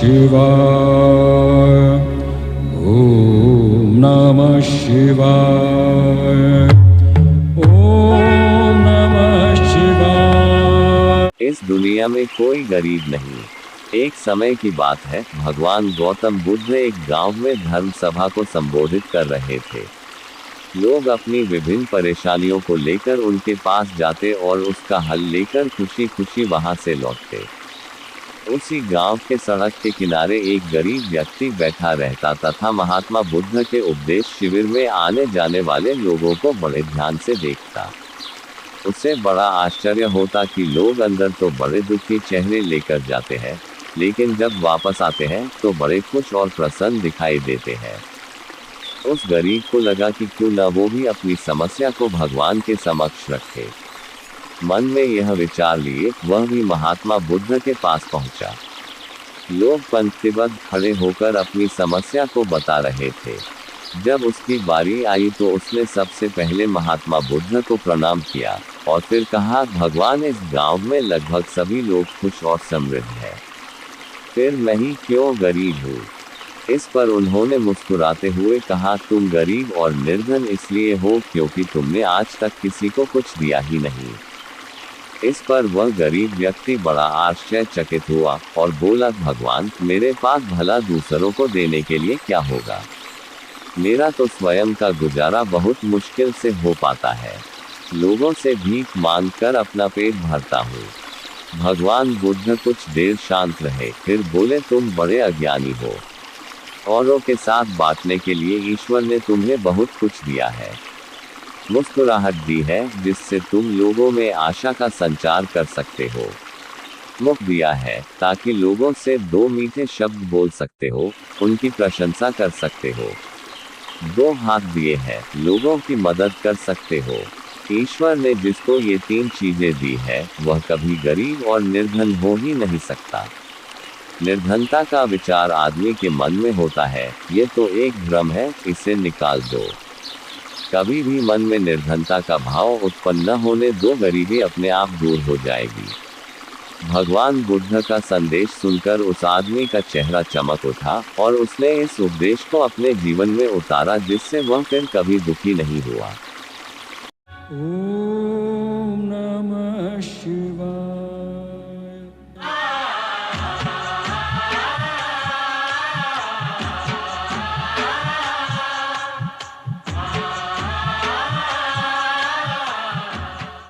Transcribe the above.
शिवाय। ओम नमः शिवाय। ओम नमः शिवाय। इस दुनिया में कोई गरीब नहीं। एक समय की बात है, भगवान गौतम बुद्ध एक गांव में धर्म सभा को संबोधित कर रहे थे। लोग अपनी विभिन्न परेशानियों को लेकर उनके पास जाते और उसका हल लेकर खुशी खुशी वहां से लौटते। उसी गांव के सड़क के किनारे एक गरीब व्यक्ति बैठा रहता तथा महात्मा बुद्ध के उपदेश शिविर में आने जाने वाले लोगों को बड़े ध्यान से देखता। उसे बड़ा आश्चर्य होता कि लोग अंदर तो बड़े दुखी चेहरे लेकर जाते हैं, लेकिन जब वापस आते हैं तो बड़े खुश और प्रसन्न दिखाई देते हैं। उस गरीब को लगा कि क्यों न वो भी अपनी समस्या को भगवान के समक्ष रखे। मन में यह विचार लिए वह भी महात्मा बुद्ध के पास पहुंचा। लोग पंक्तिबद्ध खड़े होकर अपनी समस्या को बता रहे थे। जब उसकी बारी आई तो उसने सबसे पहले महात्मा बुद्ध को प्रणाम किया और फिर कहा, भगवान, इस गांव में लगभग सभी लोग खुश और समृद्ध हैं, फिर मैं ही क्यों गरीब हूँ। इस पर उन्होंने मुस्कुराते हुए कहा, तुम गरीब और निर्धन इसलिए हो क्योंकि तुमने आज तक किसी को कुछ दिया ही नहीं। इस पर वह गरीब व्यक्ति बड़ा आश्चर्यचकित हुआ और बोला, भगवान, मेरे पास भला दूसरों को देने के लिए क्या होगा। मेरा तो स्वयं का गुजारा बहुत मुश्किल से हो पाता है। लोगों से भीख मांग कर अपना पेट भरता हूँ। भगवान बुद्ध कुछ देर शांत रहे, फिर बोले, तुम बड़े अज्ञानी हो। औरों के साथ बांटने के लिए ईश्वर ने तुम्हें बहुत कुछ दिया है। मुस्कुराहट दी है जिससे तुम लोगों में आशा का संचार कर सकते हो। मुख दिया है ताकि लोगों से दो मीठे शब्द बोल सकते हो, उनकी प्रशंसा कर सकते हो। दो हाथ दिए हैं, लोगों की मदद कर सकते हो। ईश्वर ने जिसको ये तीन चीजें दी है वह कभी गरीब और निर्धन हो ही नहीं सकता। निर्धनता का विचार आदमी के मन में होता है, ये तो एक भ्रम है, इसे निकाल दो। कभी भी मन में निर्धनता का भाव उत्पन्न न होने दो, गरीबी अपने आप दूर हो जाएगी। भगवान बुद्ध का संदेश सुनकर उस आदमी का चेहरा चमक उठा और उसने इस उपदेश को अपने जीवन में उतारा, जिससे वह फिर कभी दुखी नहीं हुआ।